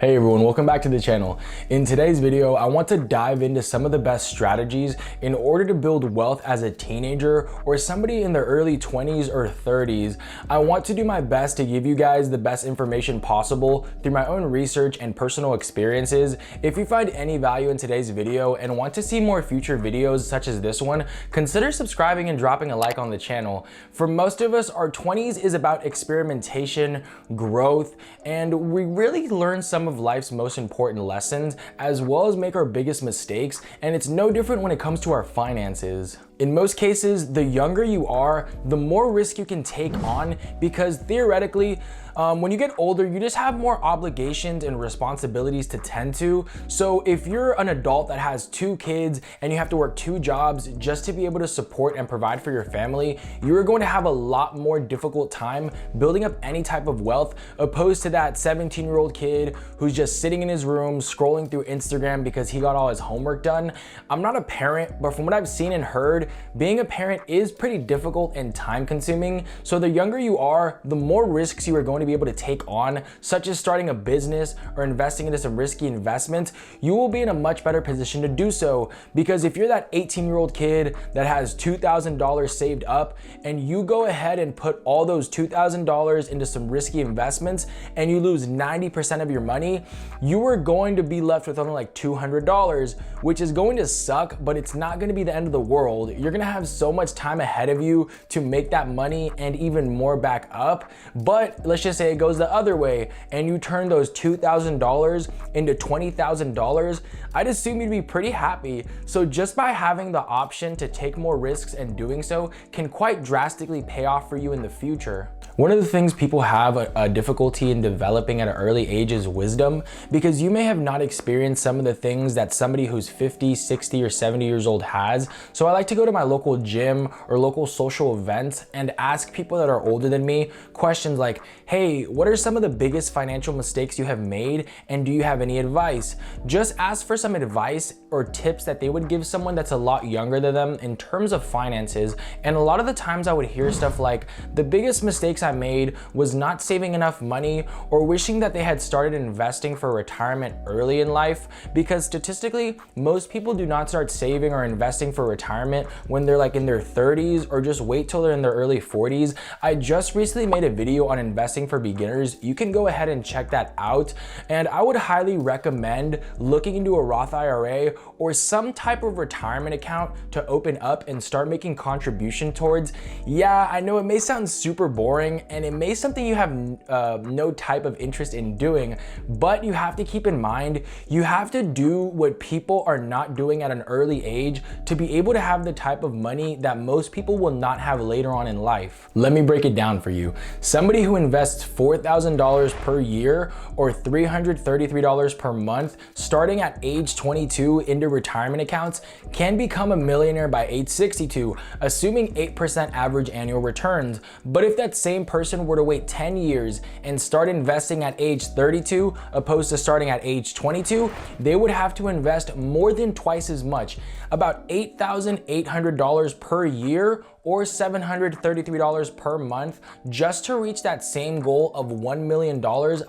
Hey everyone, welcome back to the channel. In today's video, I want to dive into some of the best strategies in order to build wealth as a teenager or somebody in their early 20s or 30s. I want to do my best to give you guys the best information possible through my own research and personal experiences. If you find any value in today's video and want to see more future videos such as this one, consider subscribing and dropping a like on the channel. For most of us, our 20s is about experimentation, growth, and we really learn some of life's most important lessons as well as make our biggest mistakes, and it's no different when it comes to our finances. In most cases, the younger you are, the more risk you can take on because theoretically, when you get older, you just have more obligations and responsibilities to tend to. So if you're an adult that has 2 kids and you have to work 2 jobs just to be able to support and provide for your family, you're going to have a lot more difficult time building up any type of wealth opposed to that 17-year-old kid who's just sitting in his room scrolling through Instagram because he got all his homework done. I'm not a parent, but from what I've seen and heard, being a parent is pretty difficult and time consuming. So the younger you are, the more risks you are going to be able to take on, such as starting a business or investing into some risky investments. You will be in a much better position to do so, because if you're that 18-year-old kid that has $2,000 saved up and you go ahead and put all those $2,000 into some risky investments and you lose 90% of your money, you are going to be left with only like $200, which is going to suck, but it's not going to be the end of the world. You're going to have so much time ahead of you to make that money and even more back up. But let's just say it goes the other way and you turn those $2,000 into $20,000, I'd assume you'd be pretty happy. So just by having the option to take more risks and doing so can quite drastically pay off for you in the future. One of the things people have a difficulty in developing at an early age is wisdom, because you may have not experienced some of the things that somebody who's 50, 60, or 70 years old has. So I like to go to my local gym or local social events and ask people that are older than me questions like, hey, what are some of the biggest financial mistakes you have made, and do you have any advice? Just ask for some advice or tips that they would give someone that's a lot younger than them in terms of finances. And a lot of the times I would hear stuff like, the biggest mistakes I made was not saving enough money or wishing that they had started investing for retirement early in life, because statistically, most people do not start saving or investing for retirement when they're like in their 30s, or just wait till they're in their early 40s. I just recently made a video on investing for beginners. You can go ahead and check that out. And I would highly recommend looking into a Roth IRA or some type of retirement account to open up and start making contribution towards. Yeah, I know it may sound super boring and it may something you have no type of interest in doing, but you have to keep in mind, you have to do what people are not doing at an early age to be able to have the type of money that most people will not have later on in life. Let me break it down for you. Somebody who invests $4,000 per year or $333 per month starting at age 22 into retirement accounts can become a millionaire by age 62, assuming 8% average annual returns. But if that same person were to wait 10 years and start investing at age 32 opposed to starting at age 22, they would have to invest more than twice as much, about $8,800 per year or $733 per month, just to reach that same goal of $1 million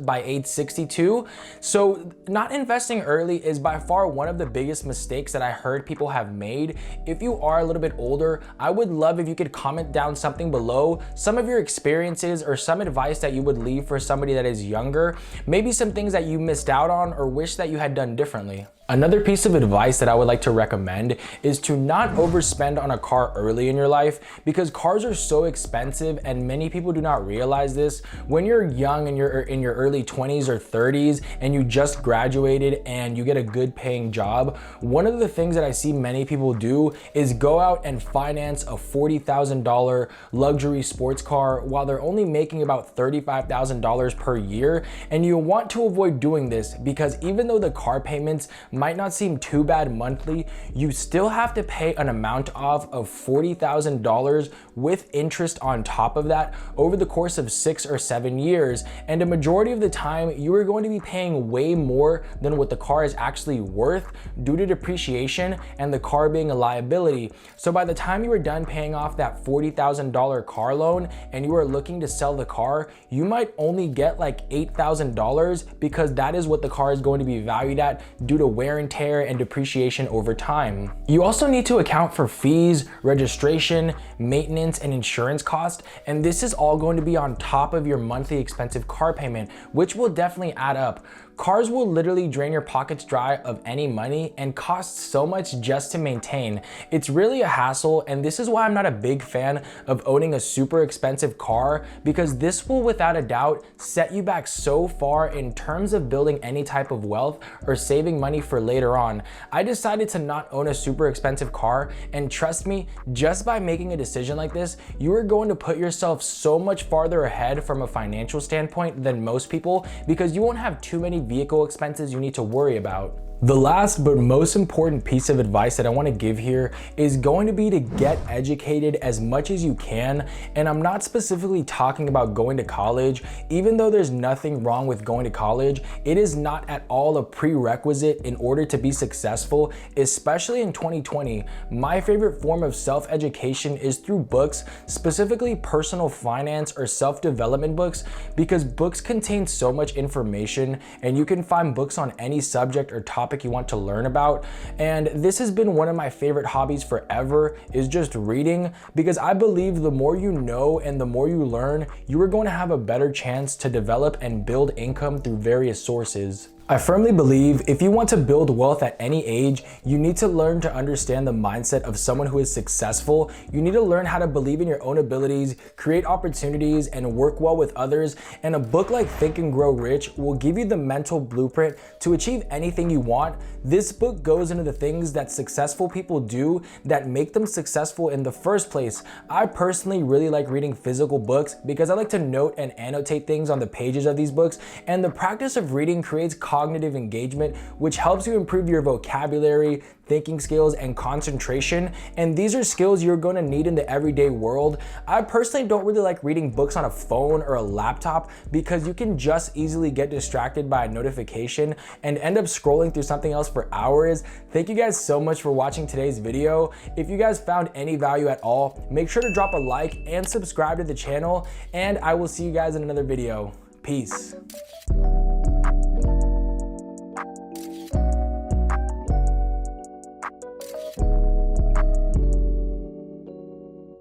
by age 62. So not investing early is by far one of the biggest mistakes that I heard people have made. If you are a little bit older, I would love if you could comment down something below, some of your experiences or some advice that you would leave for somebody that is younger, maybe some things that you missed out on or wish that you had done differently. Another piece of advice that I would like to recommend is to not overspend on a car early in your life, because cars are so expensive and many people do not realize this. When you're young and you're in your early 20s or 30s and you just graduated and you get a good paying job, one of the things that I see many people do is go out and finance a $40,000 luxury sports car while they're only making about $35,000 per year. And you want to avoid doing this because even though the car payments might not seem too bad monthly, you still have to pay an amount of $40,000 $1,000 with interest on top of that over the course of 6 or 7 years. And a majority of the time, you are going to be paying way more than what the car is actually worth due to depreciation and the car being a liability. So by the time you are done paying off that $40,000 car loan and you are looking to sell the car, you might only get like $8,000 because that is what the car is going to be valued at due to wear and tear and depreciation over time. You also need to account for fees, registration, maintenance, and insurance costs, and this is all going to be on top of your monthly expensive car payment, which will definitely add up. Cars will literally drain your pockets dry of any money and cost so much just to maintain. It's really a hassle, and this is why I'm not a big fan of owning a super expensive car, because this will without a doubt set you back so far in terms of building any type of wealth or saving money for later on. I decided to not own a super expensive car, and trust me, just by making a decision like this, you are going to put yourself so much farther ahead from a financial standpoint than most people, because you won't have too many vehicle expenses you need to worry about. The last but most important piece of advice that I want to give here is going to be to get educated as much as you can. And I'm not specifically talking about going to college. Even though there's nothing wrong with going to college, it is not at all a prerequisite in order to be successful, especially in 2020. My favorite form of self-education is through books, specifically personal finance or self-development books, because books contain so much information and you can find books on any subject or topic you want to learn about. And this has been one of my favorite hobbies forever, is just reading, because I believe the more you know and the more you learn, you are going to have a better chance to develop and build income through various sources. I firmly believe if you want to build wealth at any age, you need to learn to understand the mindset of someone who is successful. You need to learn how to believe in your own abilities, create opportunities, and work well with others. And a book like Think and Grow Rich will give you the mental blueprint to achieve anything you want. This book goes into the things that successful people do that make them successful in the first place. I personally really like reading physical books because I like to note and annotate things on the pages of these books, and the practice of reading creates cognitive engagement, which helps you improve your vocabulary, thinking skills, and concentration. And these are skills you're going to need in the everyday world. I personally don't really like reading books on a phone or a laptop because you can just easily get distracted by a notification and end up scrolling through something else for hours. Thank you guys so much for watching today's video. If you guys found any value at all, make sure to drop a like and subscribe to the channel, and I will see you guys in another video. Peace.